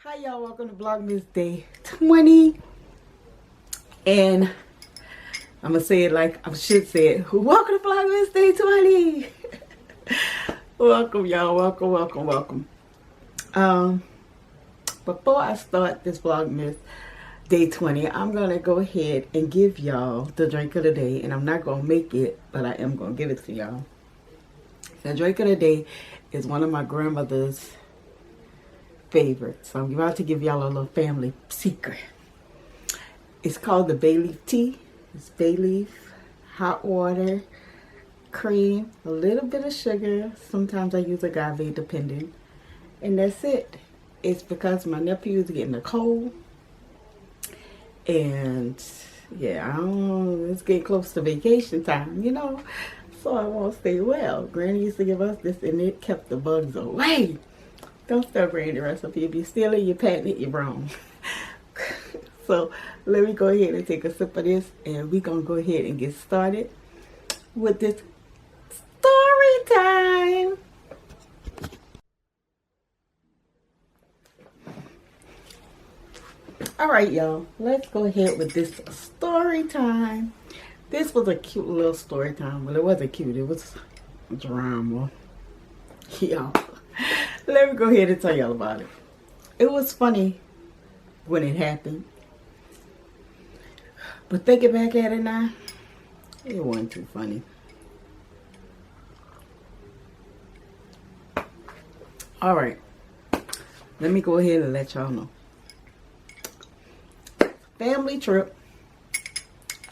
Hi y'all, welcome to vlogmas day 20. And I'm gonna say it like I should say it. Welcome to vlogmas day 20. Welcome y'all, welcome. Before I start this vlogmas day 20, I'm gonna go ahead and give y'all the drink of the day. And I'm not gonna make it, but I am gonna give it to y'all. The drink of the day is one of my grandmother's favorites. So I'm about to give y'all a little family secret. It's called the bay leaf tea. It's bay leaf, hot water, cream, a little bit of sugar. Sometimes I use agave depending. And that's it. It's because my nephew is getting a cold. And yeah, I don't know, it's getting close to vacation time, you know. So I won't stay well. Granny used to give us this and it kept the bugs away. Don't steal Granny recipe. If you steal it, you're patting it, you're wrong. So let me go ahead and take a sip of this, and we're going to go ahead and get started with this story time. All right, y'all. Let's go ahead with this story time. This was a cute little story time. Well, it wasn't cute. It was drama. Y'all. Let me go ahead and tell y'all about it. It was funny when it happened. But thinking back at it now, it wasn't too funny. Alright. Let me go ahead and let y'all know. Family trip.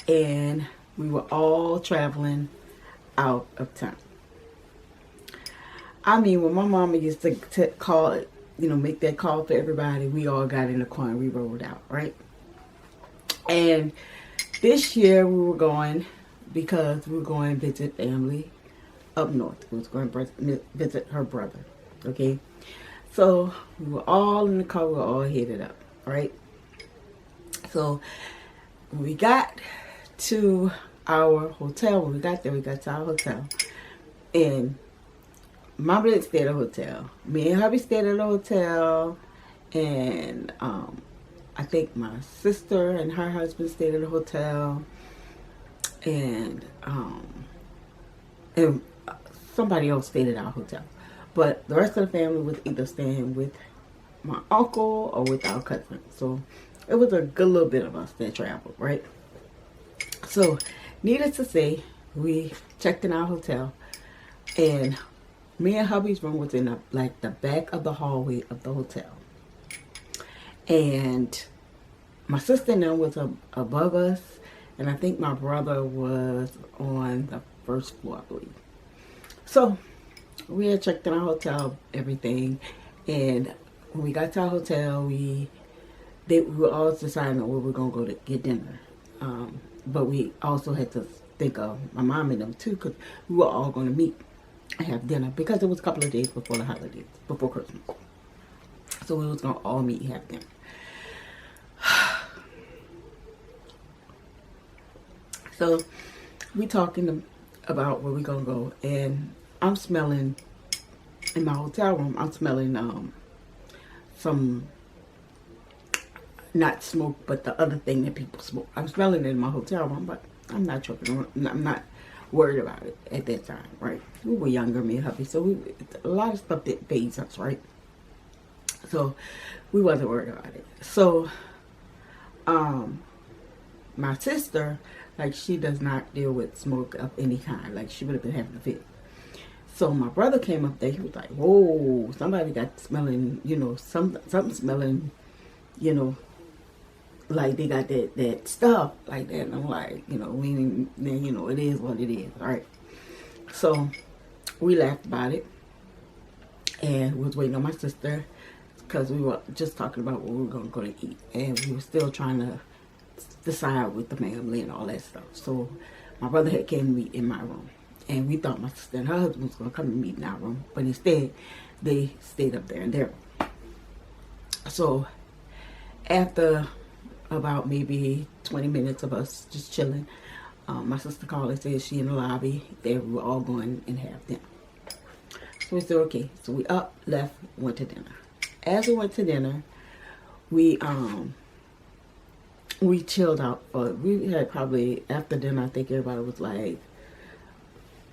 And we were all traveling out of town. I mean, when my mama used to call it, you know, make that call for everybody, we all got in the car and we rolled out, right? And this year we were going because we were going to visit family up north. We was going to visit her brother, okay? So we were all in the car, we were all headed up, right? So when we got to our hotel, when we got there, we got to our hotel. And Mama didn't stay at a hotel. Me and hubby stayed at a hotel, and I think my sister and her husband stayed at a hotel, and somebody else stayed at our hotel. But the rest of the family was either staying with my uncle or with our cousin. So it was a good little bit of us that traveled, right? So needless to say, we checked in our hotel, and me and hubby's room was in the back of the hallway of the hotel. And my sister and them was above us. And I think my brother was on the first floor, I believe. So we had checked in our hotel, everything. And when we got to our hotel, we were all deciding on where we were going to go to get dinner. But we also had to think of my mom and them too, because we were all going to meet and have dinner, because it was a couple of days before the holidays, before Christmas. So we was gonna all meet and have dinner. So we talking about where we gonna go, and I'm smelling in my hotel room. I'm smelling some, not smoke, but the other thing that people smoke. I'm smelling it in my hotel room, but I'm not tripping. I'm not worried about it at that time, right? We were younger, me and hubby, so a lot of stuff that phased us, right? So we wasn't worried about it. So my sister, like, she does not deal with smoke of any kind. Like, she would have been having a fit. So my brother came up there. He was like, whoa, somebody got smelling, you know, something smelling, you know, like they got that stuff like that. And I'm like, you know, you know, it is what it is, right? So we laughed about it, and we was waiting on my sister, because we were just talking about what we were gonna go to eat, and we were still trying to decide with the family and all that stuff. So my brother had came to meet in my room, and we thought my sister and her husband was gonna come and meet in our room, but instead they stayed up there in their room. So after about maybe 20 minutes of us just chilling, my sister called and said she in the lobby, they were all going and have dinner. So we said, okay. So we up, left, went to dinner. As we went to dinner, we chilled out. We had probably after dinner. I think everybody was like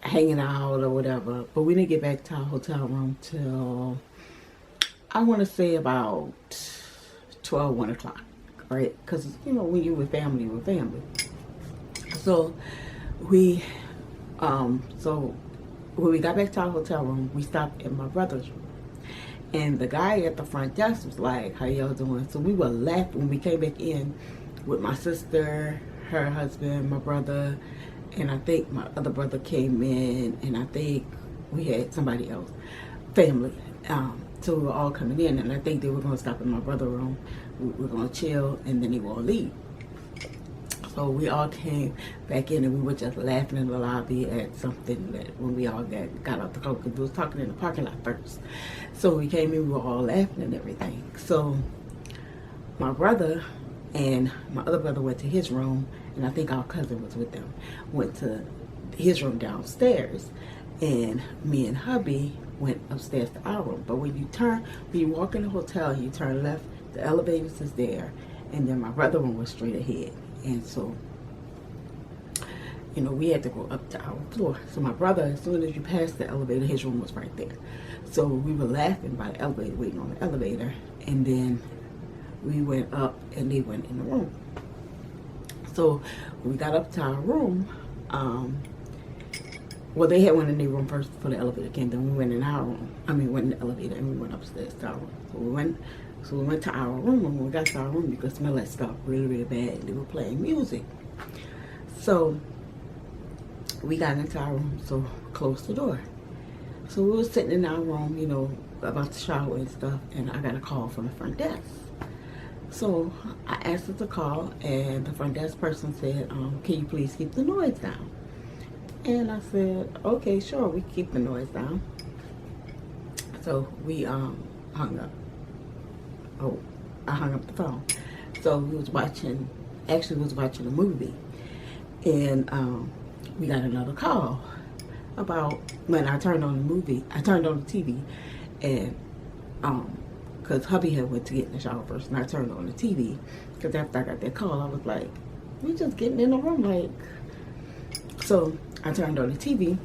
hanging out or whatever. But we didn't get back to our hotel room till I want to say about 12, 1 o'clock, right? Because you know when you with family, you're with family. So we so when we got back to our hotel room, we stopped at my brother's room. And the guy at the front desk was like, how y'all doing? So we were laughing when we came back in with my sister, her husband, my brother, and I think my other brother came in, and I think we had somebody else, family. So we were all coming in, and I think they were going to stop in my brother's room. We were going to chill, and then they were going to leave. So we all came back in, and we were just laughing in the lobby at something that when we all got out the car, because we was talking in the parking lot first. So we came in, we were all laughing and everything. So my brother and my other brother went to his room, and I think our cousin was with them, went to his room downstairs, and me and hubby went upstairs to our room. But when you walk in the hotel, you turn left, the elevators is there, and then my brother room was straight ahead. And so, you know, we had to go up to our floor. So my brother, as soon as you pass the elevator, his room was right there. So we were laughing by the elevator, waiting on the elevator. And then we went up and they went in the room. So when we got up to our room, well, they had went in their room first before the elevator came. Then we went in our room. Went in the elevator and we went upstairs to our room. So we went to our room, and when we got to our room, you could smell that stuff really, really bad. They were playing music. So we got into our room, so closed the door. So we were sitting in our room, you know, about to shower and stuff, and I got a call from the front desk. So I answered the call, and the front desk person said, can you please keep the noise down? And I said, okay, sure, we keep the noise down. So we hung up. I hung up the phone. So we was watching a movie, and we got another call about when I turned on the TV, and because hubby had went to get in the shower first, and I turned on the TV, because after I got that call, I was like, we just getting in the room, like. So I turned on the TV,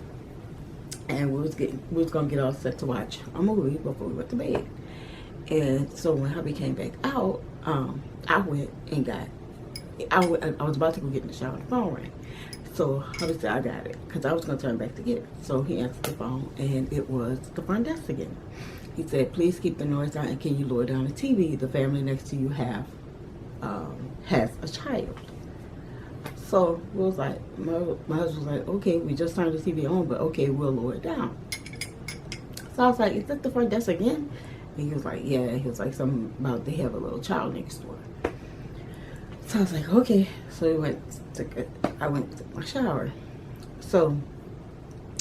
and we was gonna get all set to watch a movie before we went to bed. And so when hubby came back out, I went and I was about to go get in the shower, the phone rang. So hubby said, I got it, because I was going to turn back to get it. So he answered the phone, and it was the front desk again. He said, please keep the noise down, and can you lower down the TV? The family next to you has a child. So it was like, my husband was like, okay, we just turned the TV on, but okay, we'll lower it down. So I was like, is that the front desk again? And he was like, yeah. He was like, something about they have a little child next door. So I was like, okay. So I went to take my shower. So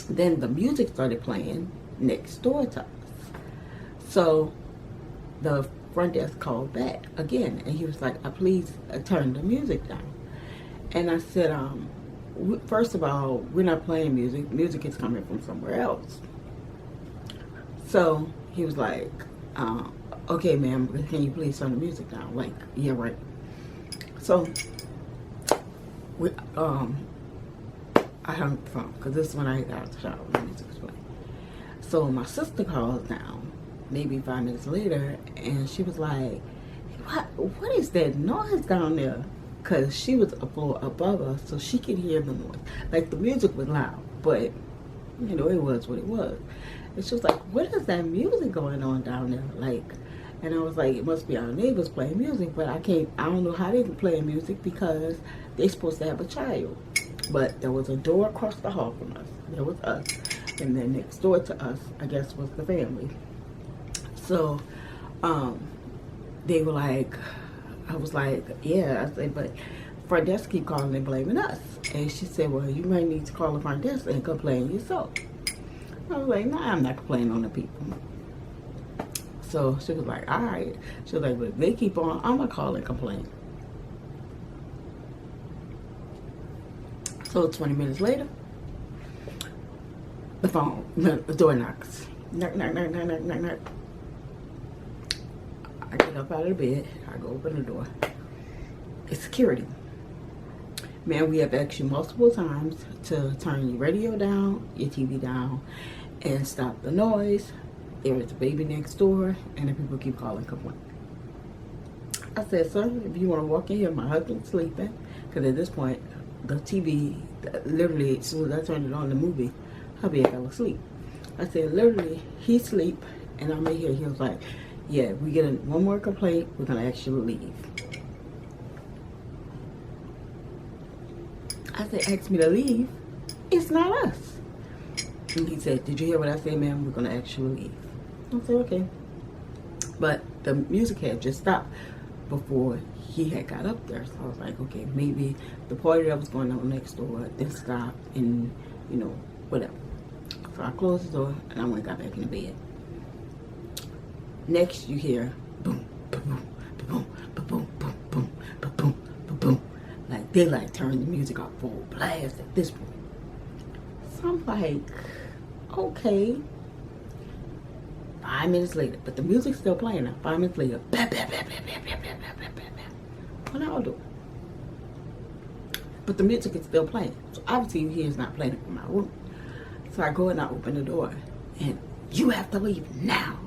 then the music started playing next door to us. So the front desk called back again, and he was like, please turn the music down. And I said, first of all, we're not playing music. Music is coming from somewhere else. So he was like, okay, ma'am, can you please turn the music down? Like, yeah, right. So I hung up the phone, because this is when I got out of the shower when the music was playing. So my sister calls down, maybe 5 minutes later, and she was like, what is that noise down there? Because she was a floor above us, so she could hear the noise. Like, the music was loud, but, you know, it was what it was. And she was like, what is that music going on down there? Like, and I was like, it must be our neighbors playing music, but I don't know how they were playing music, because they're supposed to have a child. But there was a door across the hall from us. There was us. And then next door to us, I guess, was the family. So, they were like, I was like, yeah. I said, but front desk keep calling and blaming us. And she said, well, you might need to call the front desk and complain yourself. I was like, nah, I'm not complaining on the people. So she was like, all right. She was like, but if they keep on, I'm going to call and complain. So 20 minutes later, the door knocks. Knock, knock, knock, knock, knock, knock, knock. I get up out of the bed. I go open the door. It's security. Man, we have asked you multiple times to turn your radio down, your TV down, and stop the noise. There is a baby next door, and the people keep calling complaint. I said, sir, if you want to walk in here, my husband's sleeping. Because at this point, the TV, literally, as soon as I turned it on, the movie, hubby fell asleep. I said, literally, he's asleep, and I'm in here. He was like, yeah, if we get one more complaint, we're going to ask you to leave. I said, ask me to leave? It's not us. And he said, did you hear what I said, ma'am? We're going to ask you to leave. I said, okay. But the music had just stopped before he had got up there. So I was like, okay, maybe the party that was going on next door then stopped and, you know, whatever. So I closed the door and I went and got back in the bed. Next you hear boom, boom, boom, boom, boom, boom, boom, boom, boom, boom. Like they like turn the music off full blast at this point. So I'm like, okay. 5 minutes later, but the music's still playing now. 5 minutes later, bam, bam, bam, bam, bam, bam, bam, bam, bam, bam. What I'll do? But the music is still playing. So obviously you hear it's not playing in my room. So I go and I open the door, and you have to leave now.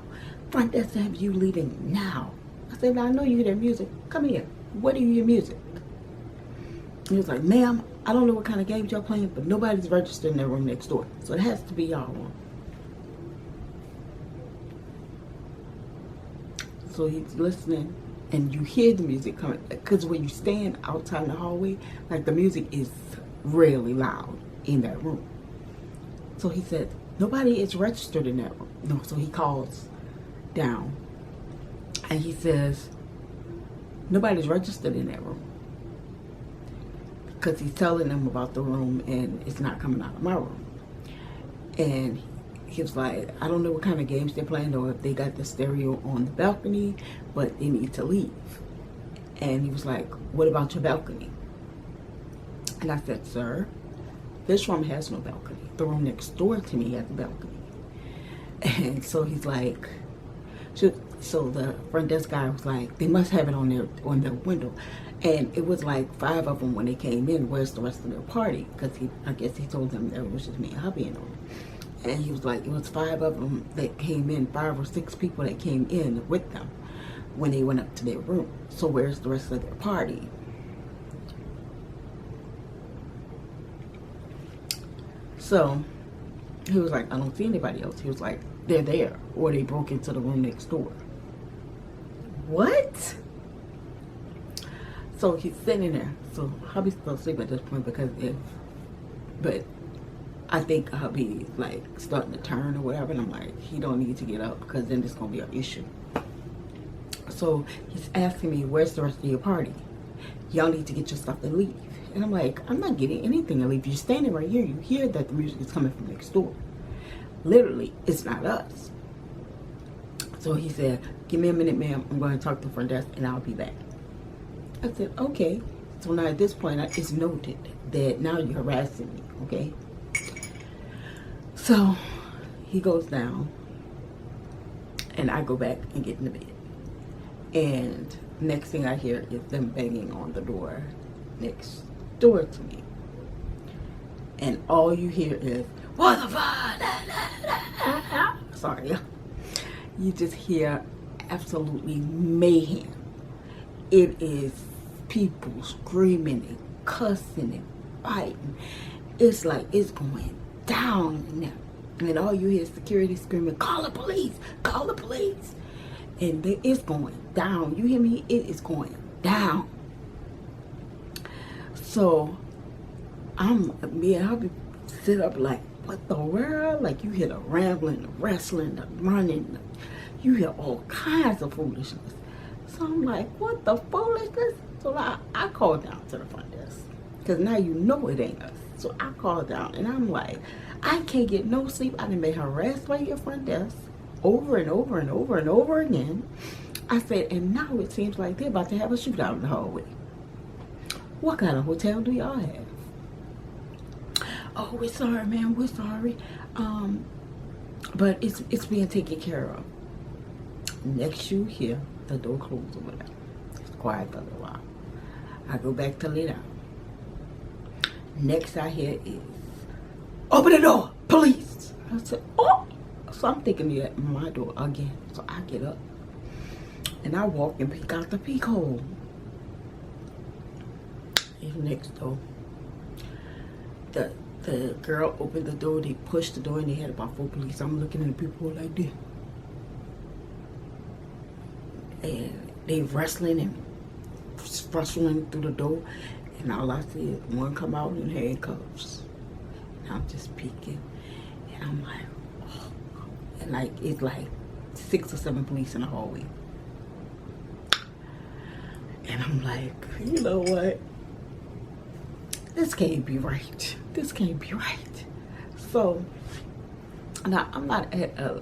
Front desk have you leaving now. I said, now I know you hear that music. Come here. Where do you hear music? He was like, ma'am, I don't know what kind of games y'all playing, but nobody's registered in that room next door. So it has to be y'all room. So he's listening, and you hear the music coming. Because when you stand outside in the hallway, like the music is really loud in that room. So he said, nobody is registered in that room. No, so he calls down, and he says, nobody's registered in that room. Because he's telling them about the room, and it's not coming out of my room. And he was like, I don't know what kind of games they're playing or if they got the stereo on the balcony, but they need to leave. And he was like, what about your balcony? And I said, sir, this room has no balcony. The room next door to me has a balcony. And so he's like, so the front desk guy was like, they must have it on their window. And it was like 5 of them when they came in. Where's the rest of their party? Because I guess he told them that it was just me and hubby and them. And he was like, it was 5 of them that came in, 5 or 6 people that came in with them when they went up to their room. So where's the rest of their party? So he was like, I don't see anybody else. He was like, they're there, or they broke into the room next door. What? So he's sitting there. So hubby's still asleep at this point but I think hubby like starting to turn or whatever, and I'm like, he don't need to get up because then it's gonna be an issue. So he's asking me, where's the rest of your party? Y'all need to get your stuff and leave. And I'm like, I'm not getting anything to leave. You're standing right here. You hear that the music is coming from next door. Literally, it's not us. So he said, give me a minute, ma'am. I'm going to talk to the front desk and I'll be back. I said, okay. So now at this point, it's noted that now you're harassing me, okay? So he goes down and I go back and get in the bed. And next thing I hear is them banging on the door next door to me. And all you hear is, what the fuck? Sorry. You just hear absolutely mayhem. It is people screaming and cussing and fighting. It's like it's going down now. And all you hear is security screaming, call the police, call the police. And it's going down. You hear me? It is going down. So me and hubby sit up like, what the world? Like you hear the rambling, the wrestling, the running, you hear all kinds of foolishness. So I'm like, what the foolishness? So I called down to the front desk. Because now you know it ain't us. So I called down and I'm like, I can't get no sleep. I done been harassed by your front desk over and over and over and over again. I said, and now it seems like they're about to have a shootout in the hallway. What kind of hotel do y'all have? Oh, we're sorry, man. We're sorry. But it's being taken care of. Next you hear the door closed or whatever. It's quiet for a little while. I go back to lay down. Next I hear is, open the door, police. I said, oh. So I'm thinking, yeah, my door again. So I get up and I walk and peek out the peek hole. Even next door. The girl opened the door, they pushed the door, and they had about 4 police. I'm looking at the people like this. And they wrestling and rustling through the door. And all I see is one come out in handcuffs. And I'm just peeking. And I'm like, oh. And like, it's like 6 or 7 police in the hallway. And I'm like, you know what? This can't be right. This can't be right. So, now I'm not at a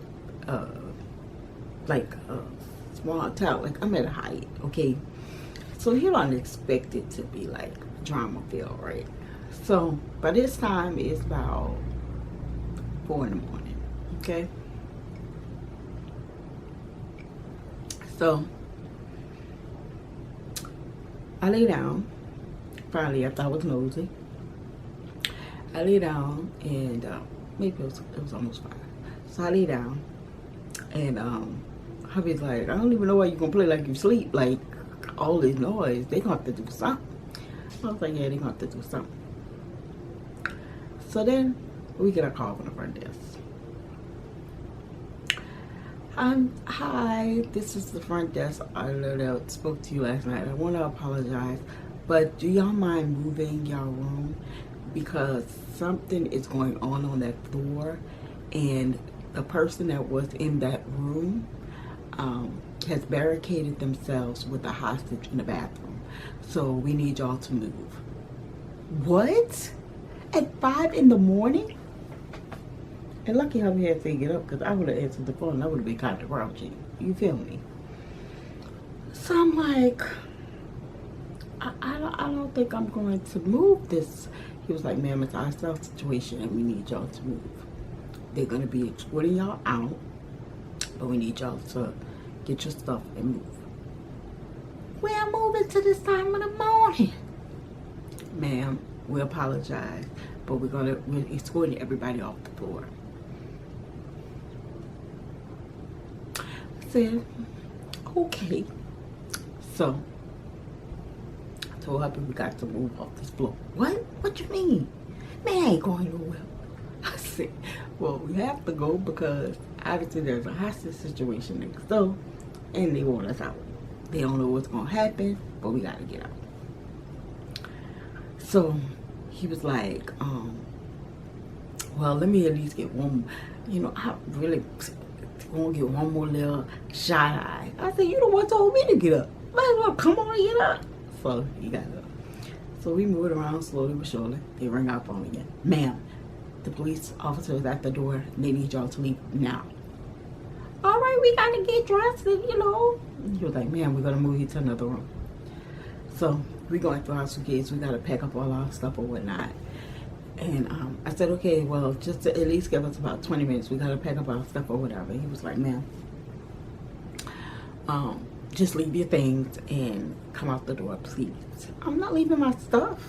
small town. Like, I'm at a height, okay? So you don't expect it to be like drama filled, right? So by this time it's about 4 in the morning, okay? So I lay down. Finally, after I was nosy, I lay down and maybe it was almost 5. So I lay down and hubby's like, I don't even know why you gonna play like you sleep. Like all this noise, they gonna have to do something. I was like, yeah, they gonna have to do something. So then we get a call from the front desk. Hi, this is the front desk. I literally spoke to you last night. I want to apologize, but do y'all mind moving y'all room? Because something is going on that floor, and the person that was in that room has barricaded themselves with a hostage in the bathroom. So we need y'all to move. What? At 5 in the morning? And lucky how we had to get up, because I would have answered the phone and I would have been kind of grouchy. You feel me? So I'm like, I don't think I'm going to move this. He was like, ma'am, it's our self situation and we need y'all to move. They're going to be escorting y'all out, but we need y'all to get your stuff and move. We are moving to this time of the morning. Ma'am, we apologize, but we're escorting everybody off the floor. I said, okay. So I told her we got to move off this floor. What? What you mean? Man, I ain't going nowhere. I said, well, we have to go because obviously there's a hostage situation next door and they want us out. They don't know what's going to happen, but we got to get out. So he was like, well, let me at least get one, I really want to get one more little shot eye. I said, you the one told me to get up. Might as well come on, get up. So he got up. So we moved around slowly but surely. They rang our phone again. Ma'am, the police officer is at the door. They need y'all to leave now. All right, we got to get dressed and, He was like, ma'am, we're going to move you to another room. So we're going through our suitcase. We got to pack up all our stuff or whatnot. And I said, okay, well, just to at least give us about 20 minutes. We got to pack up our stuff or whatever. He was like, ma'am, just leave your things and come out the door, please. I'm not leaving my stuff.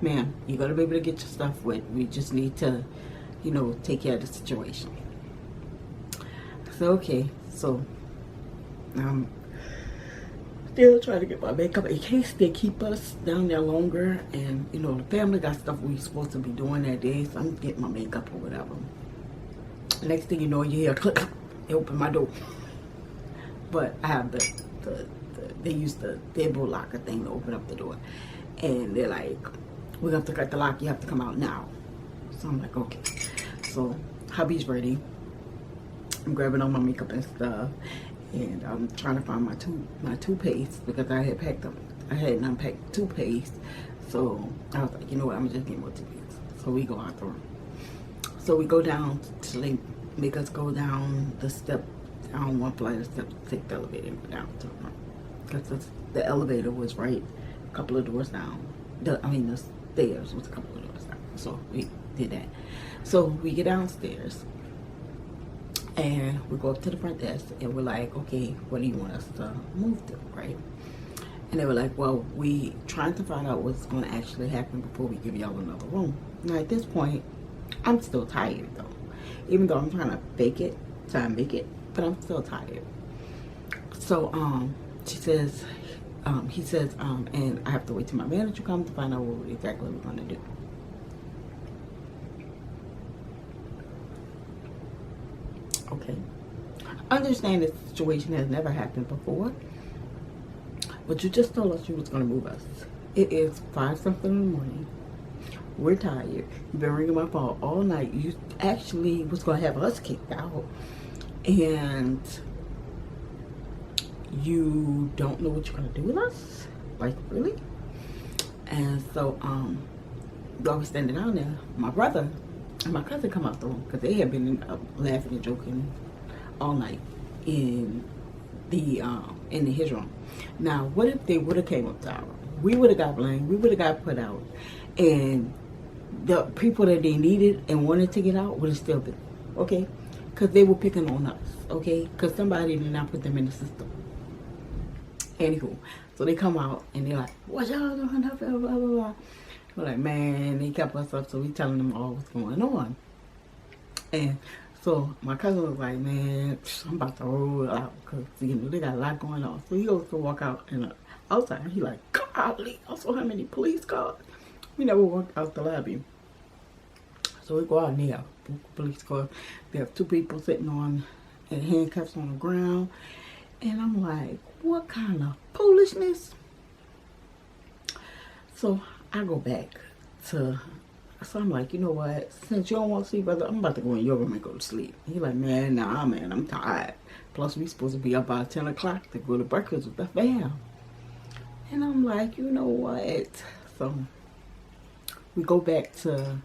Ma'am, you're going to be able to get your stuff with. We just need to, take care of the situation. So, okay. So, still trying to get my makeup in case they keep us down there longer, and the family got stuff we supposed to be doing that day, so I'm getting my makeup or whatever. Next thing you know, you hear click, they open my door. But I have they use the deadbolt locker thing to open up the door, and they're like, we have to cut the lock, you have to come out now. So I'm like, okay. So hubby's ready. I'm grabbing all my makeup and stuff. And I'm trying to find my toothpaste because I had packed them. I hadn't unpacked toothpaste. So I was like, you know what, I'm just getting more toothpaste. So we go out the room. So we go down they make us go down the step, down one flight of steps, take the elevator and go down to the room. Because the elevator was right a couple of doors down. The stairs was a couple of doors down. So we did that. So we get downstairs. And we go up to the front desk and we're like, okay, what do you want us to move to, right? And they were like, well, we trying to find out what's going to actually happen before we give y'all another room. Now at this point, I'm still tired though. Even though I'm trying to fake it, try and make it, but I'm still tired. So she says, he says, and I have to wait till my manager comes to find out what exactly we're going to do. Okay. Understand this situation has never happened before, but you just told us you was going to move us. It is 5 something in the morning. We're tired. You've been ringing my phone all night. You actually was going to have us kicked out, and you don't know what you're going to do with us? Like, really? And so, while we're standing down there, my brother and my cousin come out the room because they had been laughing and joking all night in his room. Now, what if they would have came up to our room? We would have got blamed. We would have got put out, and the people that they needed and wanted to get out would have still been, okay? Because they were picking on us, okay? Because somebody did not put them in the system. Anywho, so they come out and they're like, what y'all doing? Blah, blah, blah, blah. We're like, man, they kept us up, so we telling them all what's going on. And so my cousin was like, man, I'm about to roll out because, you know, they got a lot going on. So he goes to walk out and outside. He like, golly, I saw how many police cars. We never walked out the lobby. So we go out and they have police cars. They have 2 people sitting on in handcuffs on the ground. And I'm like, what kind of foolishness? So I go back to, so I'm like, you know what? Since you don't want to sleep, brother, I'm about to go in your room and go to sleep. He's like, man, nah, man, I'm tired. Plus, we supposed to be up by 10 o'clock to go to breakfast with the fam. And I'm like, you know what? So we go back to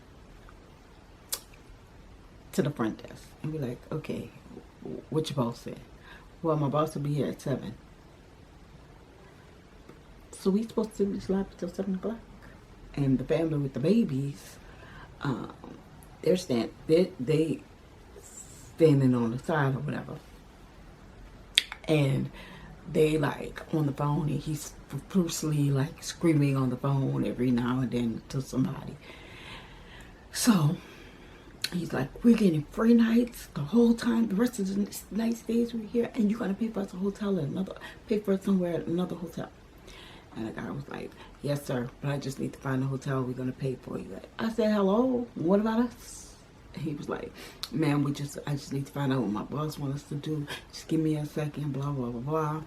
the front desk and be like, okay, what your boss said? Well, my boss will be here at 7. So we supposed to be sleeping till 7 o'clock. And the family with the babies, they standing on the side or whatever. And they like on the phone, and he's profusely like screaming on the phone every now and then to somebody. So he's like, we're getting free nights the whole time. The rest of the night stays we're here, and you're gonna pay for us a hotel at pay for us somewhere at another hotel. And the guy was like, yes, sir, but I just need to find a hotel we're gonna pay for you. I said, hello, what about us? And he was like, man, I just need to find out what my boss wants us to do. Just give me a second, blah, blah, blah, blah.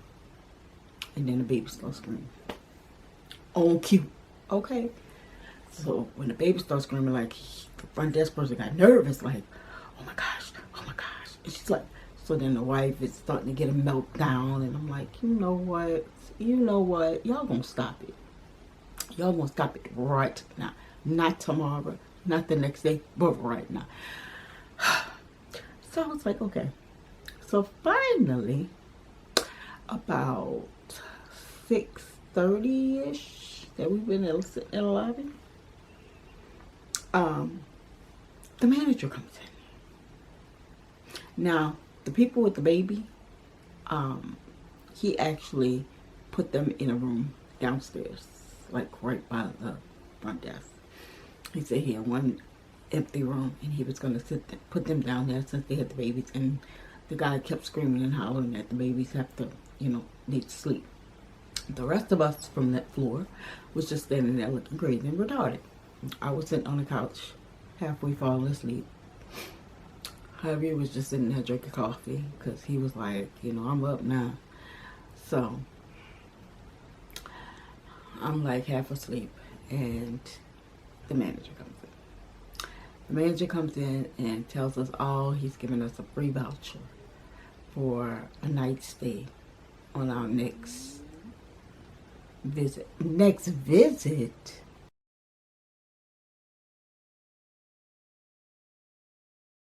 And then the baby starts screaming. On cue. Okay. So when the baby starts screaming, like, the front desk person got nervous, like, oh my gosh. And she's like, so then the wife is starting to get a meltdown, and I'm like, you know what? Y'all gonna stop it. Y'all gonna stop it right now. Not tomorrow, not the next day, but right now. So I was like, okay. So finally, about 6:30-ish, that we've been in the lobby, the manager comes in. Now, the people with the baby, he actually put them in a room downstairs, like right by the front desk. He said he had one empty room, and he was going to put them down there since they had the babies, and the guy kept screaming and hollering that the babies have to, need to sleep. The rest of us from that floor was just standing there looking crazy and retarded. I was sitting on the couch, halfway falling asleep. Javier was just sitting there drinking coffee, because he was like, I'm up now. So I'm like half asleep, and the manager comes in. The manager comes in and tells us all he's giving us a free voucher for a night stay on our next visit. Next visit?